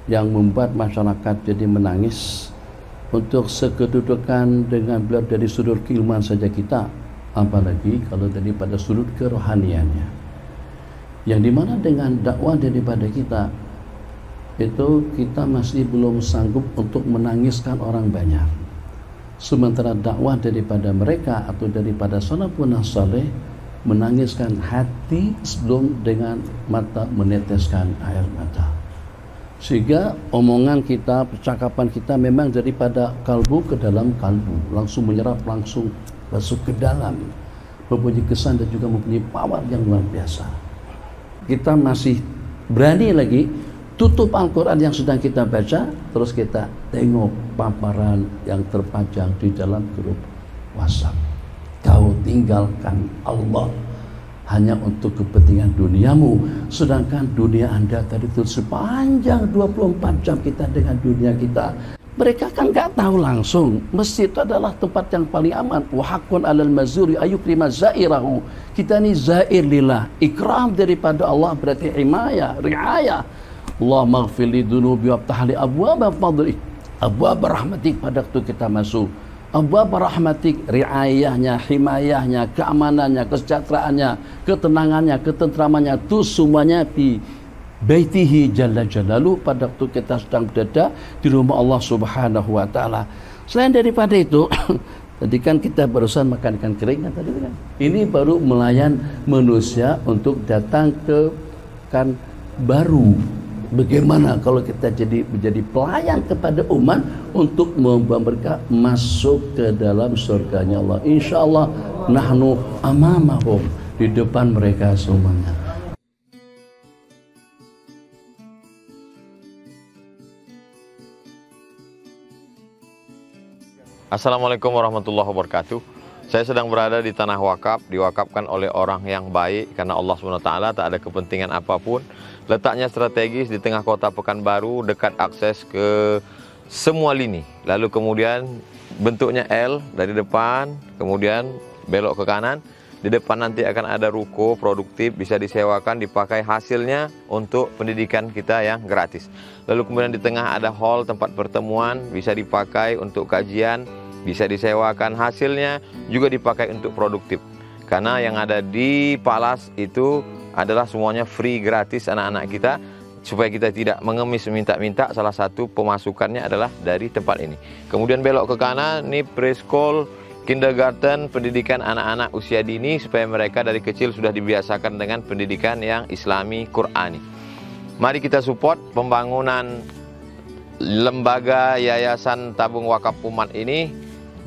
yang membuat masyarakat jadi menangis untuk sekedudukan dengan beliau dari sudut keilmuan saja kita, apalagi kalau daripada sudut kerohaniannya, yang dimana dengan dakwah daripada kita itu kita masih belum sanggup untuk menangiskan orang banyak, sementara dakwah daripada mereka atau daripada salafun saleh menangiskan hati sebelum dengan mata meneteskan air mata. Sehingga omongan kita, percakapan kita memang daripada kalbu ke dalam kalbu, langsung menyerap, langsung masuk ke dalam, mempunyai kesan dan juga mempunyai power yang luar biasa. Kita masih berani lagi tutup Al-Quran yang sedang kita baca, terus kita tengok paparan yang terpajang di dalam grup WhatsApp. Kau tinggalkan Allah hanya untuk kepentingan duniamu, sedangkan dunia Anda tadi itu sepanjang 24 jam kita dengan dunia kita. Mereka kan nggak tahu langsung masjid itu adalah tempat yang paling aman. Wa haqqun 'alal mazuri ayukrima zairahu. Kita ini zair lillah, ikram daripada Allah, berarti himayah, riayah. Allah maghfir li dunubi waftah li abwaaba fadli, abwaab rahmatik. Pada waktu kita masuk abwaab rahmatik, riayahnya, himayahnya, keamanannya, kesejahteraannya, ketenangannya, ketentramannya, itu semuanya di baitihi jalla jalalu, pada waktu kita sedang berada di rumah Allah subhanahu wa ta'ala. Selain daripada itu tadi kan kita barusan makan ikan kering kan tadi kan, ini baru melayan manusia untuk datang ke kan baru. Bagaimana kalau kita menjadi pelayan kepada umat untuk membawa mereka masuk ke dalam surganya Allah. Insya Allah nahnu amamahum, di depan mereka semuanya. Assalamualaikum warahmatullahi wabarakatuh. Saya sedang berada di tanah wakaf, diwakafkan oleh orang yang baik karena Allah SWT tak ada kepentingan apapun. Letaknya strategis di tengah kota Pekanbaru, dekat akses ke semua lini. Lalu kemudian bentuknya L dari depan, kemudian belok ke kanan. Di depan nanti akan ada ruko produktif, bisa disewakan, dipakai hasilnya untuk pendidikan kita yang gratis. Lalu kemudian di tengah ada hall tempat pertemuan, bisa dipakai untuk kajian, bisa disewakan, hasilnya juga dipakai untuk produktif. Karena yang ada di Palas itu adalah semuanya free, gratis anak-anak kita, supaya kita tidak mengemis minta-minta. Salah satu pemasukannya adalah dari tempat ini. Kemudian belok ke kanan, ini preschool, kindergarten, pendidikan anak-anak usia dini, supaya mereka dari kecil sudah dibiasakan dengan pendidikan yang Islami, Qurani. Mari kita support pembangunan lembaga Yayasan Tabung Wakaf Umat ini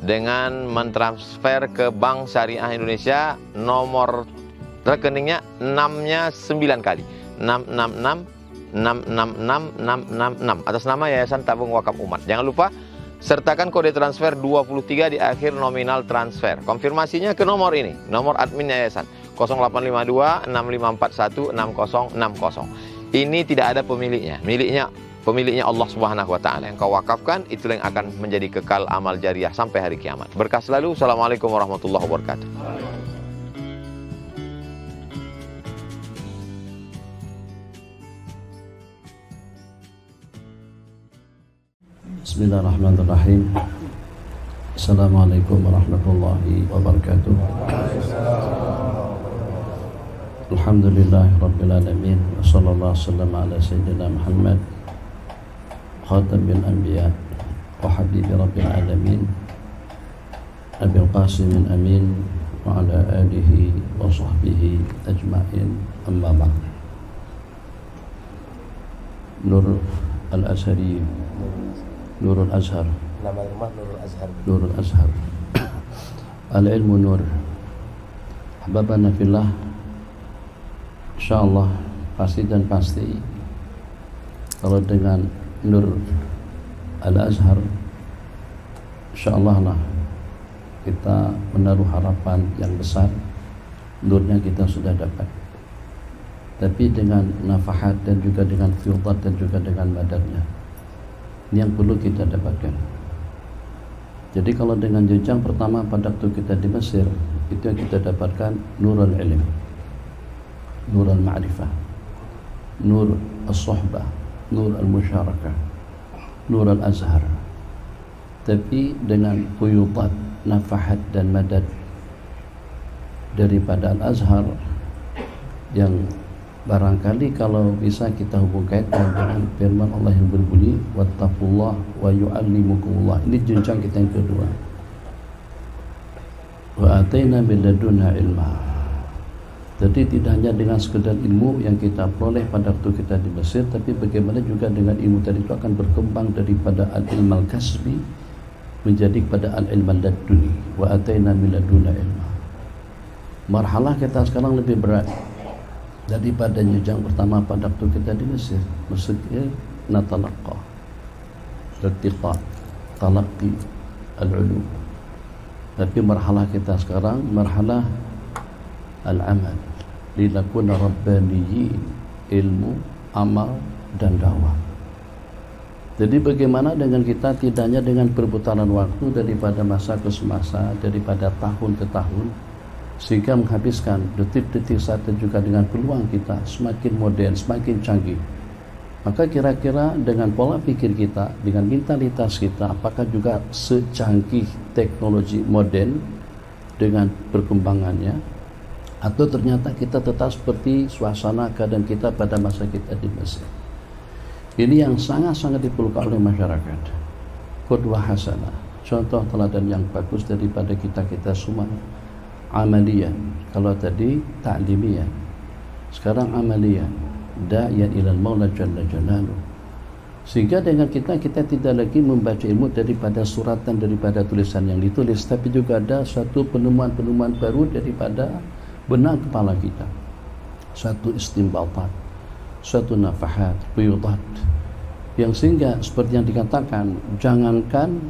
dengan mentransfer ke Bank Syariah Indonesia, nomor rekeningnya 6-nya 9 kali, 666 atas nama Yayasan Tabung Wakaf Umat. Jangan lupa sertakan kode transfer 23 di akhir nominal transfer. Konfirmasinya ke nomor ini, nomor admin yayasan 0852 6541 6060. Ini tidak ada pemiliknya, pemiliknya Allah Subhanahu wa ta'ala. Yang kau wakafkan itulah yang akan menjadi kekal amal jariah sampai hari kiamat. Berkah selalu. Assalamualaikum warahmatullahi wabarakatuh. Bismillahirrahmanirrahim. Assalamualaikum warahmatullahi wabarakatuh. Alhamdulillahirabbil alamin. Wassallallahu wasallam ala sayyidina Muhammad khatamil anbiya wa habibi rabbil alamin Abil Qasim amin wa ala alihi wa sahbihi ajma'in, amma ba'd. Nur Al-Azhari, Nurul Azhar. Nama rumah Nurul Azhar. Nurul Azhar. Al-ilmu nur. Ahbabana fillah. Insyaallah pasti dan pasti kalau dengan Nur Al-Azhar, insyaallah lah kita menaruh harapan yang besar. Nurnya kita sudah dapat. Tapi dengan nafahat dan juga dengan fiyudat dan juga dengan madarnya, ini yang perlu kita dapatkan. Jadi kalau dengan jenjang pertama pada waktu kita di Mesir, itu yang kita dapatkan nurul ilm, nurul ma'rifah, nur as-sohbah, nur al-musyarakah, nur al-azhar, tapi dengan quyutat, nafahat dan madad daripada al-azhar yang barangkali kalau bisa kita hubungkan dengan firman Allah yang berbunyi wattaqullah wa yu'allimukumullah. Ini jenjang kita yang kedua. Wa ataina min ladunna ilma. Jadi tidak hanya dengan sekedar ilmu yang kita peroleh pada waktu kita di Mesir, tapi bagaimana juga dengan ilmu tadi itu akan berkembang daripada al-ilm al-kasbi menjadi kepada al-ilm al-laduni. Wa ataina min ladunna ilma. Marhalah kita sekarang lebih berat daripada jenjang pertama pada waktu kita di Mesir. Maksudnya natalaqqa, irtiqa, talaqi al-ulum. Tapi marhalah kita sekarang marhalah al-amal, linakuna rabbaniyin, ilmu, amal dan dakwah. Jadi bagaimana dengan kita tidak hanya dengan perputaran waktu daripada masa ke semasa, daripada tahun ke tahun, sehingga menghabiskan detik-detik saat juga dengan peluang kita semakin modern, semakin canggih. Maka kira-kira dengan pola pikir kita, dengan mentalitas kita, apakah juga secanggih teknologi modern dengan perkembangannya, atau ternyata kita tetap seperti suasana keadaan kita pada masa kita di Mesir? Ini yang sangat-sangat diperlukan oleh masyarakat. Qudwah hasanah, contoh teladan yang bagus daripada kita semua. Amalian, kalau tadi ta'limian, sekarang amalian, da'iyan ilal maula jalla jalaluh. Sehingga dengan kita tidak lagi membaca ilmu daripada suratan, daripada tulisan yang ditulis, tapi juga ada suatu penemuan-penemuan baru daripada benak kepala kita, suatu istimbatat, suatu nafahat, quyudat, yang sehingga seperti yang dikatakan, jangankan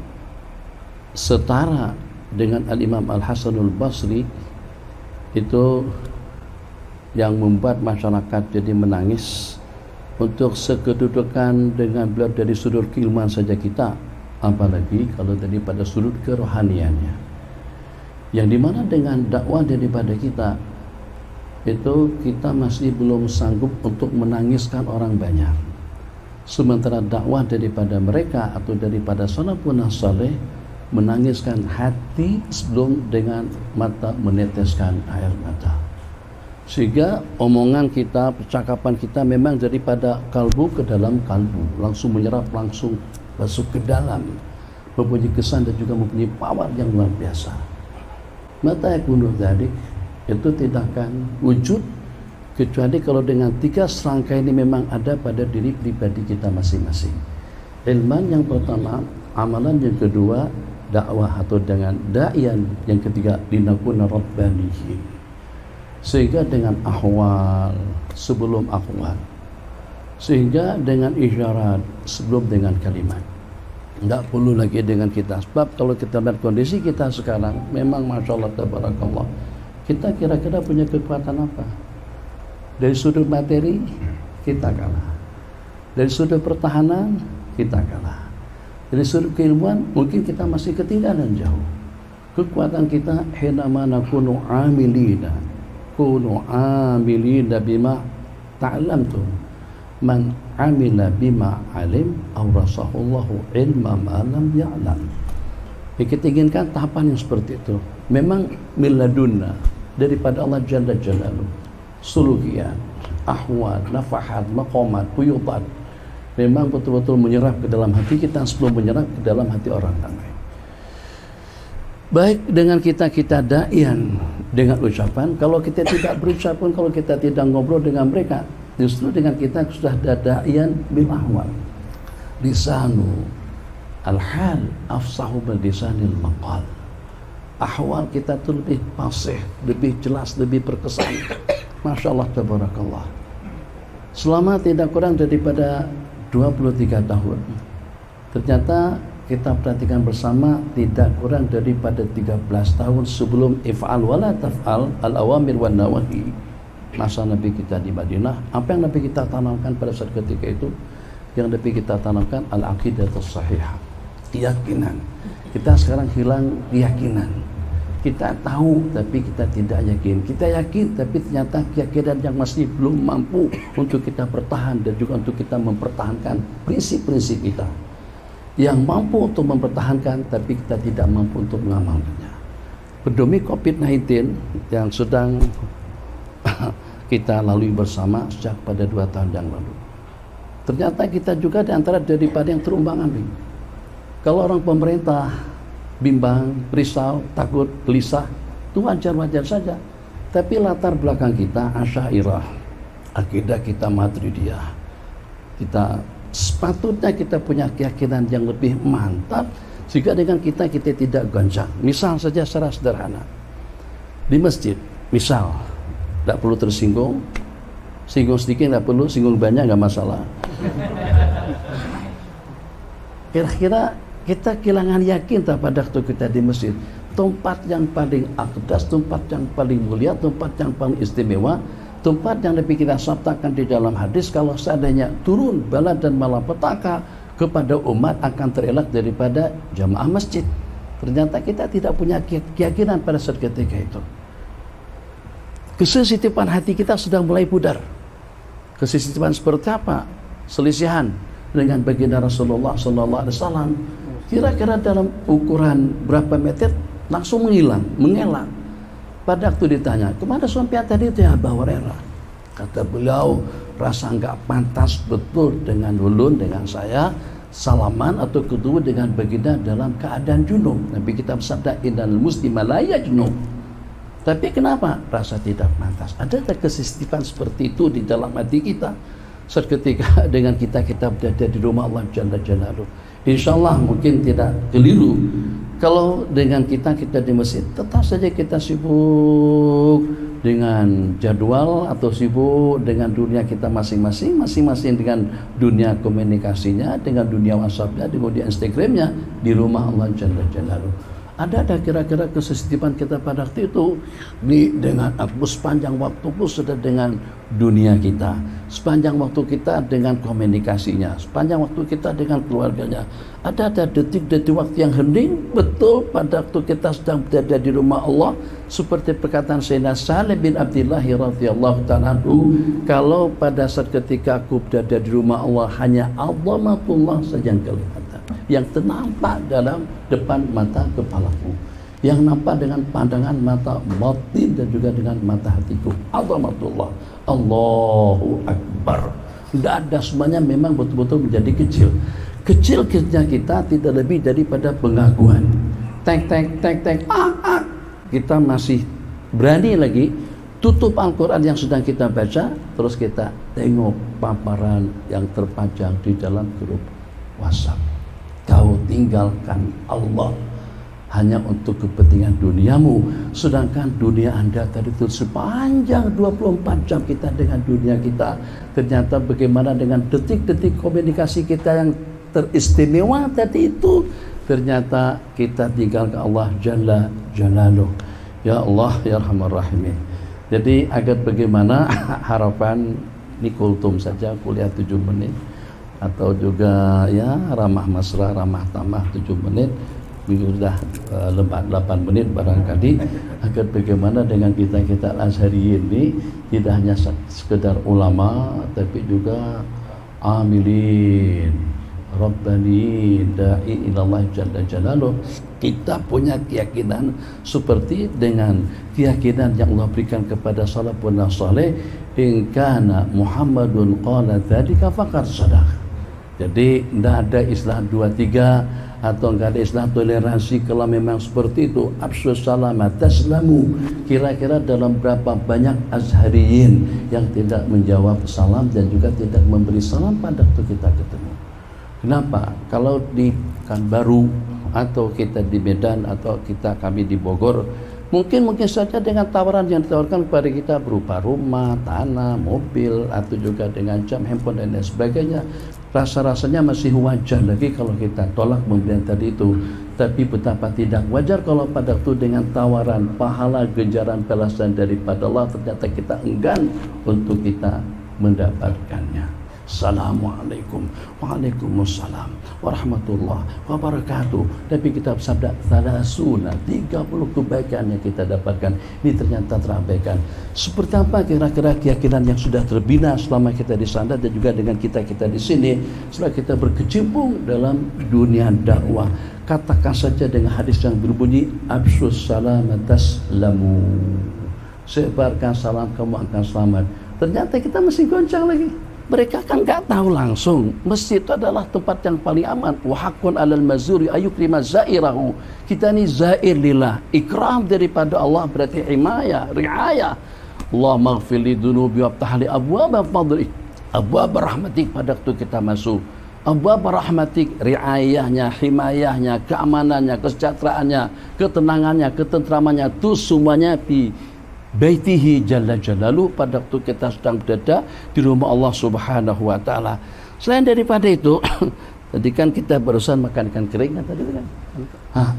setara dengan al-Imam Al-Hasanul Basri itu yang membuat masyarakat jadi menangis untuk sekedudukan dengan beliau dari sudut keilmuan saja kita, apalagi kalau daripada sudut kerohaniannya, yang dimana dengan dakwah daripada kita itu kita masih belum sanggup untuk menangiskan orang banyak, sementara dakwah daripada mereka atau daripada salafun saleh menangiskan hati sebelum dengan mata meneteskan air mata. Sehingga omongan kita, percakapan kita memang daripada kalbu ke dalam kalbu, langsung menyerap, langsung masuk ke dalam, mempunyai kesan dan juga mempunyai power yang luar biasa. Mata yakunu dzalik, itu tidak akan wujud kecuali kalau dengan tiga serangkai ini memang ada pada diri pribadi kita masing-masing. Ilman yang pertama, amalan yang kedua, dakwah atau dengan da'ian yang ketiga, linakuna rabbaniyin. Sehingga dengan ahwal sebelum ahwal, sehingga dengan isyarat sebelum dengan kalimat. Tidak perlu lagi dengan kita. Sebab kalau kita lihat kondisi kita sekarang, memang Masya Allah tabarakallah, kita kira-kira punya kekuatan apa? Dari sudut materi kita kalah, dari sudut pertahanan kita kalah, dari sudut keilmuan mungkin kita masih ketinggalan jauh. Kekuatan kita hinama nakunu amilina, kunu amilina bima ta'lamtum. Man amila bima alim awrasahullahu ilma ma lam ya'lam. Kita inginkan tahapan yang seperti itu. Memang miladunna, daripada Allah Jalla Jalaluh, sulukian, ahwal, nafahat, maqamat, quyutat, memang betul-betul menyerap ke dalam hati kita sebelum menyerap ke dalam hati orang lain. Baik dengan kita da'ian dengan ucapan, kalau kita tidak berucap pun, kalau kita tidak ngobrol dengan mereka, justru dengan kita sudah da'ian bil ahwal. Lisanu al-hal afsahu bil lisanil maqal. Ahwal kita itu lebih fasih, lebih jelas, lebih berkesan. Masya Allah tabarakallah. Selama tidak kurang daripada 23 tahun, ternyata kita perhatikan bersama tidak kurang daripada 13 tahun sebelum if'al wala taf'al al-awamir wan nawahi, masa Nabi kita di Madinah, apa yang Nabi kita tanamkan pada saat ketika itu? Yang Nabi kita tanamkan al-aqidatus sahihah, keyakinan. Kita sekarang hilang keyakinan. Kita tahu tapi kita tidak yakin. Kita yakin tapi ternyata keyakinan yang masih belum mampu untuk kita bertahan dan juga untuk kita mempertahankan prinsip-prinsip kita. Yang mampu untuk mempertahankan tapi kita tidak mampu untuk mengamalkannya. Pandemi COVID-19 yang sedang kita lalui bersama sejak pada 2 tahun yang lalu. Ternyata kita juga diantara daripada yang terumbang-ambing. Kalau orang pemerintah bimbang, risau, takut, gelisah, itu wajar-wajar saja. Tapi latar belakang kita Asy'ariyah, akidah kita Maturidiyah. Kita sepatutnya kita punya keyakinan yang lebih mantap sehingga dengan kita tidak goncang. Misal saja secara sederhana. Di masjid, misal tidak perlu tersinggung, singgung sedikit tidak perlu, singgung banyak nggak masalah. Kira-kira kita kehilangan yakin tak pada waktu kita di masjid, tempat yang paling aqdas, tempat yang paling mulia, tempat yang paling istimewa, tempat yang lebih kita sabtakan di dalam hadis, kalau seandainya turun bala dan malapetaka kepada umat akan terelak daripada jamaah masjid. Ternyata kita tidak punya keyakinan pada saat ketika itu. Kesensitipan hati kita sudah mulai pudar. Kesensitipan seperti apa? Selisihan dengan baginda Rasulullah SAW. Kira-kira dalam ukuran berapa meter langsung menghilang, mengelak. Pada waktu ditanya, kemana sampai tadi itu ya Abu Hurairah? Kata beliau, rasa enggak pantas betul dengan ulun, dengan saya salaman atau ketemu dengan baginda dalam keadaan junub. Nabi kita bersabda, innal muslima la yajnub. Tapi kenapa? Rasa tidak pantas. Ada kesensitipan seperti itu di dalam hati kita. Seketika dengan kita berada di rumah Allah Jalla Jalaluhu. Insya Allah mungkin tidak keliru kalau dengan kita di masjid tetap saja kita sibuk dengan jadwal atau sibuk dengan dunia kita masing-masing dengan dunia komunikasinya, dengan dunia WhatsAppnya, dengan dunia Instagramnya di rumah Allah Jalla Jalaluhu. Ada kira-kira kesensitipan kita pada waktu itu dengan sepanjang waktu pun sudah dengan dunia kita, sepanjang waktu kita dengan komunikasinya, sepanjang waktu kita dengan keluarganya. Ada detik-detik waktu yang hening betul pada waktu kita sedang berada di rumah Allah, seperti perkataan Sayyidina Salih bin Abdullah radhiyallahu ta'ala anhu, kalau pada saat ketika aku berada di rumah Allah hanya azamatullah saja yang kelihatan, yang ternampak dalam depan mata kepalaku, yang nampak dengan pandangan mata batin dan juga dengan mata hatiku. Azamatullah, Allahu Akbar. Tidak ada, semuanya memang betul-betul menjadi kecil. Kecil-kecilnya kita tidak lebih daripada pengakuan. Tek. Kita masih berani lagi tutup Al-Quran yang sedang kita baca, terus kita tengok paparan yang terpajang di dalam grup WhatsApp. Kau tinggalkan Allah hanya untuk kepentingan duniamu, sedangkan dunia Anda tadi itu sepanjang 24 jam kita dengan dunia kita. Ternyata bagaimana dengan detik-detik komunikasi kita yang teristimewa tadi itu, ternyata kita tinggalkan Allah Jalla Jalaluhu. Ya Allah ya Rahman Rahimin. Jadi agar bagaimana harapan ini kultum saja kuliah 7 menit, atau juga ya ramah mesra, ramah tamah 7 menit, sudah lembat 8 menit barangkali, agar bagaimana dengan kita Al-Azhari ini tidak hanya sekedar ulama tapi juga amilin Rabbani da'i ilallah Jalla Jalaluh. Kita punya keyakinan seperti dengan keyakinan yang Allah berikan kepada salafun saleh, in kana Muhammadun qala dzalika faqad sadaq. Jadi tidak ada istilah 2-3 atau enggak ada istilah toleransi. Kalau memang seperti itu, absus salamat taslamu. Kira-kira dalam berapa banyak azhariyin yang tidak menjawab salam dan juga tidak memberi salam pada waktu kita ketemu. Kenapa? Kalau di Pekanbaru atau kita di Medan atau kami di Bogor, mungkin saja dengan tawaran yang ditawarkan kepada kita berupa rumah, tanah, mobil, atau juga dengan jam, handphone dan lain sebagainya, rasa-rasanya masih wajar lagi kalau kita tolak pemberian tadi itu. Tapi betapa tidak wajar kalau pada waktu dengan tawaran pahala, ganjaran, balasan daripada Allah, ternyata kita enggan untuk kita mendapatkannya. Assalamualaikum. Waalaikumsalam warahmatullahi wabarakatuh. Tapi kita bersabda 30 kebaikan yang kita dapatkan ini ternyata terabaikan. Seperti apa kira-kira keyakinan yang sudah terbina selama kita di sana dan juga dengan kita di sini setelah kita berkecimpung dalam dunia dakwah. Katakan saja dengan hadis yang berbunyi absyus salam taslamu, sebarkan salam kamu akan selamat. Ternyata kita masih goncang lagi. Mereka kan nggak tahu langsung masjid itu adalah tempat yang paling aman. Wa haqqun 'alal mazuri ayukrima zairahu. Kita ni zair lillah, ikram daripada Allah, berarti himayah, riayah. Allah maghfir li dunubi waftah li abwaab fadli, abwaab rahmatik. Pada waktu kita masuk abwaab rahmatik, riayahnya, himayahnya, keamanannya, kesejahteraannya, ketenangannya, ketentramannya, itu semuanya di baitihi jalla jalaluh pada waktu kita sedang berada di rumah Allah Subhanahu wa taala. Selain daripada itu, tadi kan kita barusan makan ikan kering kan tadi kan.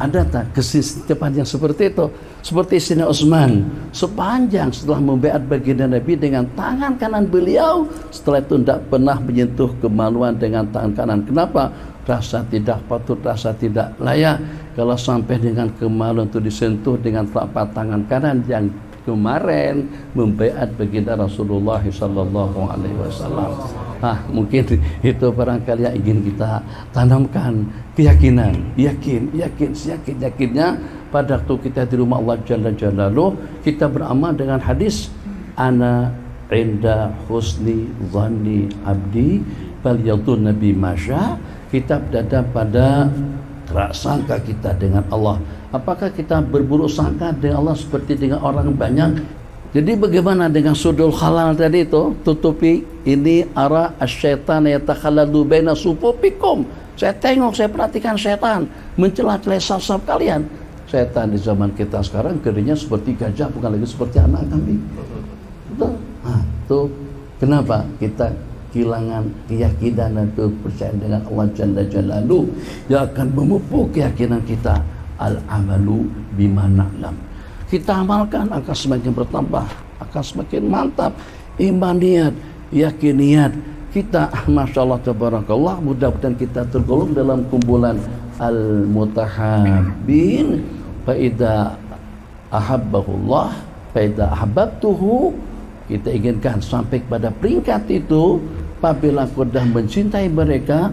Ada tak kesetiaan yang seperti itu? Seperti Sayyidina Utsman sepanjang setelah membaiat baginda Nabi dengan tangan kanan beliau, setelah itu tidak pernah menyentuh kemaluan dengan tangan kanan. Kenapa? Rasa tidak patut, rasa tidak layak kalau sampai dengan kemaluan itu disentuh dengan telapak tangan kanan yang kemarin membaiat baginda Rasulullah sallallahu alaihi wasallam. Mungkin itu barangkali yang ingin kita tanamkan keyakinan, yakinnya pada waktu kita di rumah Allah Jalla Jalaluh, kita beramal dengan hadis ana inda husni dhanni abdi bal yadun nabi masya. Kita berada pada prasangka kita dengan Allah. Apakah kita berburuk sangka dengan Allah seperti dengan orang banyak? Jadi bagaimana dengan sudul halal tadi itu? Tutupi ini ara asyaitan yatakhallalu baina sufufikum. Saya tengok, saya perhatikan setan mencela-cela saf-saf kalian. Setan di zaman kita sekarang kerjanya seperti gajah, bukan lagi seperti anak kambing. Betul? Tuh kenapa kita kehilangan keyakinan dan kepercayaan dengan Allah Jalla Jalaluh yang akan memupuk keyakinan kita. Al-amalu bima na'lam. Kita amalkan akan semakin bertambah, akan semakin mantap iman niat, yakin niat kita. Masya Allah tabarakallah, mudah-mudahan kita tergolong dalam kumpulan al-mutahabbin. Fa idza ahabbahullah fa idza ahabbtuhu, kita inginkan sampai pada peringkat itu. Apabila aku dah mencintai mereka,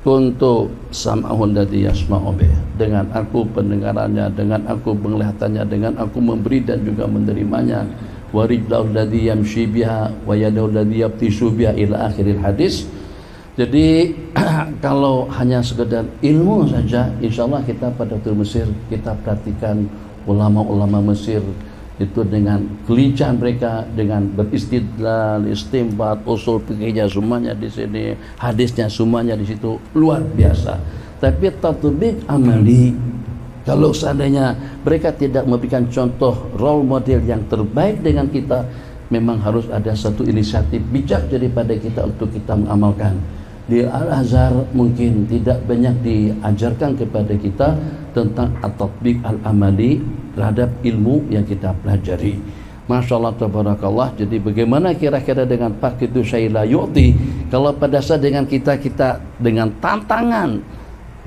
kuntu sam'ahul ladzi yasma'u bih, dengan aku pendengarannya, dengan aku penglihatannya, dengan aku memberi dan juga menerimanya. Wa rijlahul ladzi yamshi biha wa yadahul ladzi yabtishu biha ila akhiril hadis. Jadi kalau hanya sekedar ilmu saja, insyaallah kita pada waktu Mesir kita perhatikan ulama-ulama Mesir itu dengan kelincahan mereka, dengan beristidlal, istinbat, usul fikihnya semuanya di sini, hadisnya semuanya di situ, luar biasa. Tapi tatbiq amali, kalau seandainya mereka tidak memberikan contoh role model yang terbaik dengan kita, memang harus ada satu inisiatif bijak daripada kita untuk kita mengamalkan. Di Al-Azhar mungkin tidak banyak diajarkan kepada kita tentang at-tatbiq al-amali terhadap ilmu yang kita pelajari. Masya Allah tabarakallah. Jadi bagaimana kira-kira dengan pakitu syai'la yu'ti, kalau pada saat dengan kita dengan tantangan,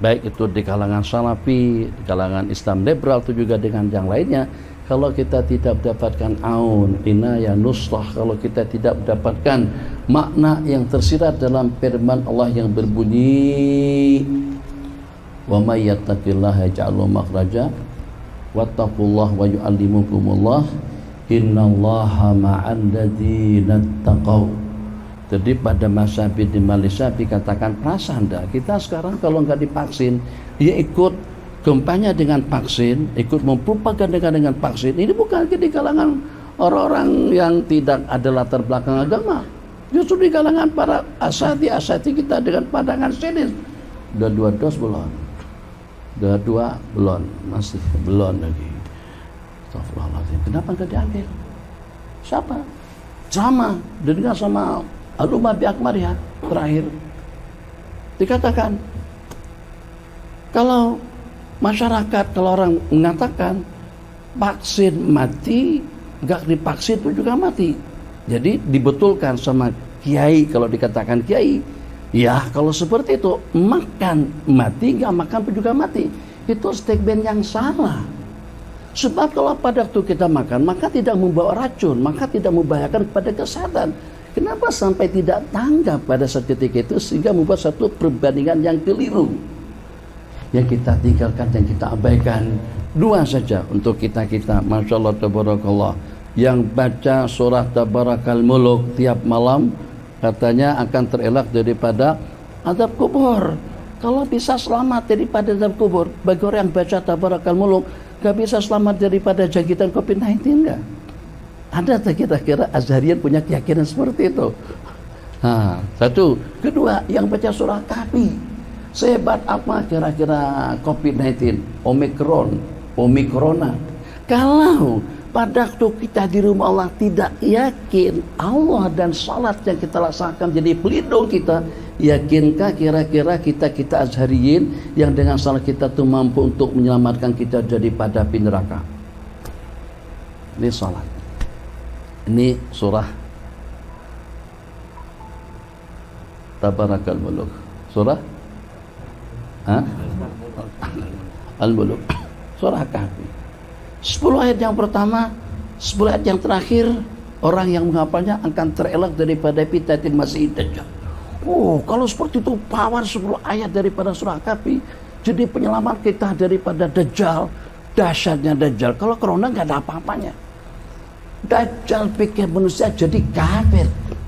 baik itu di kalangan salafi, di kalangan Islam liberal, itu juga dengan yang lainnya, kalau kita tidak mendapatkan aun, inayah, nusrah, kalau kita tidak mendapatkan makna yang tersirat dalam firman Allah yang berbunyi wa may yattaqillaha yaj'al lahu makhraja wattaqullah wa yu'allimukumullah innallaha ma'al ladzina taqaw. Jadi pada masa di Malaysia dikatakan prasanda, kita sekarang kalau nggak divaksin, dia ikut kampanye dengan vaksin, ikut mempropagandakan dengan vaksin. Ini bukan di kalangan orang-orang yang tidak ada latar belakang agama, justru di kalangan para asati kita dengan pandangan sinis. Udah 2 dos belum? Udah 2 belum? Masih belum lagi. Astagfirullahaladzim. Kenapa nggak diambil? Siapa? Sama dengan sama Al-Umar bi Akmariha terakhir dikatakan, kalau masyarakat, kalau orang mengatakan vaksin mati, nggak divaksin itu juga mati. Jadi dibetulkan sama kiai, kalau dikatakan kiai, Ya kalau seperti itu, makan mati, nggak makan pun juga mati. Itu statement yang salah. Sebab kalau pada waktu kita makan, maka tidak membawa racun, maka tidak membahayakan kepada kesehatan. Kenapa sampai tidak tanggap pada saat ketika itu sehingga membuat satu perbandingan yang keliru? Yang kita tinggalkan, yang kita abaikan. Dua saja untuk kita-kita, Masya Allah, Tabarakallah. Yang baca surah Tabarakal Muluk tiap malam, katanya akan terelak daripada azab kubur. Kalau bisa selamat daripada azab kubur, bagi orang yang baca Tabarakal Muluk, gak bisa selamat daripada jangkitan COVID-19 enggak? Ada tak kira-kira Azharian punya keyakinan seperti itu? Nah, satu. Kedua, yang baca surah Kahfi, sehebat apa kira-kira COVID-19, Omikrona. Kalau pada waktu kita di rumah Allah tidak yakin Allah dan salat yang kita laksanakan jadi pelindung kita, yakinkah kira-kira kita Azhariyin yang dengan salat kita itu mampu untuk menyelamatkan kita daripada api neraka? Ini salat. Ini surah Tabarakal Muluk. Surah Al-Muluk. Surah Kahfi. 10 ayat yang pertama, 10 ayat yang terakhir, orang yang menghafalnya akan terelak daripada fitnatil Masih Dajjal. Oh, kalau seperti itu power 10 ayat daripada surah Kahfi jadi penyelamat kita daripada Dajjal. Dahsyatnya Dajjal. Kalau corona nggak ada apa-apanya. Dajjal pikir manusia jadi kafir.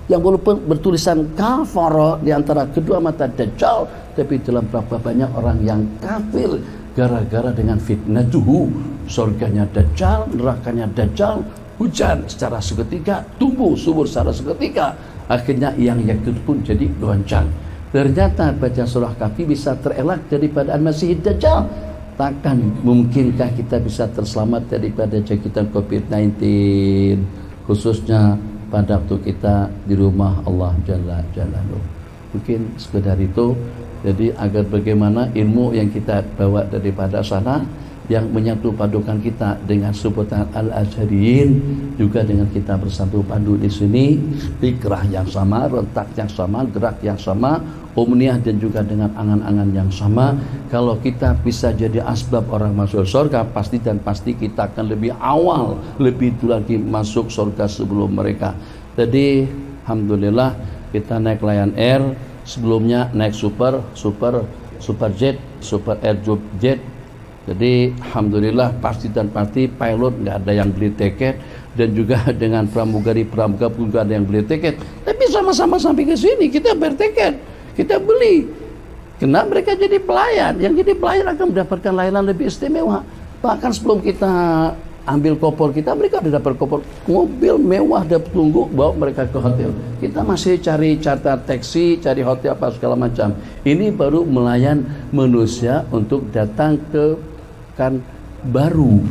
Yang walaupun bertulisan kafara di antara kedua mata Dajjal, tapi dalam berapa banyak orang yang kafir gara-gara dengan fitnatuhu, surganya Dajjal, nerakanya Dajjal, hujan secara seketika, tumbuh subur secara seketika, akhirnya yang yakin pun jadi goncang. Ternyata baca surah Kahfi bisa terelak daripada Al-Masih Dajjal. Takkan mungkinkah kita bisa terselamat daripada jangkitan COVID-19, khususnya pada waktu kita di rumah Allah Jalla Jalaluhu. Mungkin sekedar itu. Jadi agar bagaimana ilmu yang kita bawa daripada sana yang menyatu padukan kita dengan sebutan Al-Azhariyin, juga dengan kita bersatu padu di sini, fikrah yang sama, rentak yang sama, gerak yang sama, umniyah dan juga dengan angan-angan yang sama. Kalau kita bisa jadi asbab orang masuk surga, pasti dan pasti kita akan lebih awal, lebih dulu lagi masuk surga sebelum mereka. Jadi alhamdulillah kita naik Lion Air, sebelumnya naik super jet, super air jet. Jadi alhamdulillah pasti dan pasti pilot nggak ada yang beli tiket, dan juga dengan pramugari pun nggak ada yang beli tiket. Tapi sama-sama sampai ke sini kita bertiket, kita beli. Karena mereka jadi pelayan, yang jadi pelayan akan mendapatkan layanan lebih istimewa. Bahkan sebelum kita ambil koper kita, mereka sudah dapat koper mobil mewah, dan tunggu bawa mereka ke hotel. Kita masih cari charter taksi, cari hotel apa segala macam. Ini baru melayan manusia untuk datang ke kan baru.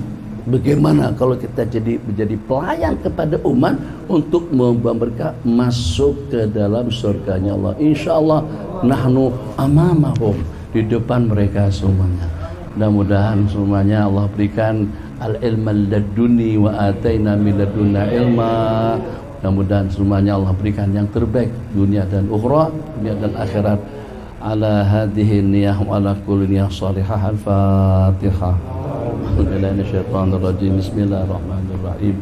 Bagaimana kalau kita menjadi pelayan kepada umat untuk membawa mereka masuk ke dalam surganya Allah. Insya Allah nahnu amamahum, di depan mereka semuanya. Mudah-mudahan semuanya Allah berikan al-ilma laduni wa ataina min ladunna ilma. Mudah-mudahan semuanya Allah berikan yang terbaik dunia dan ukhra, dunia dan akhirat. Ala hadhihi niyah wa ala kulli niyah salihah. Al-Fatihah. Bismillahirrahmanirrahim.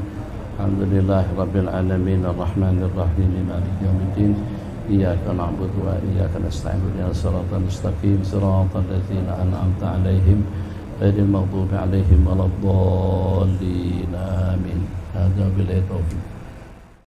Alhamdulillahirabbil alamin arrahmanir rahim maliki yaumiddin. Iyyaka na'budu wa iyyaka nasta'in ihdinas siratal mustaqim siratal ladzina an'amta 'alaihim ghairil maghdubi 'alaihim waladdallin. Amin. Hadza billahi taufiq.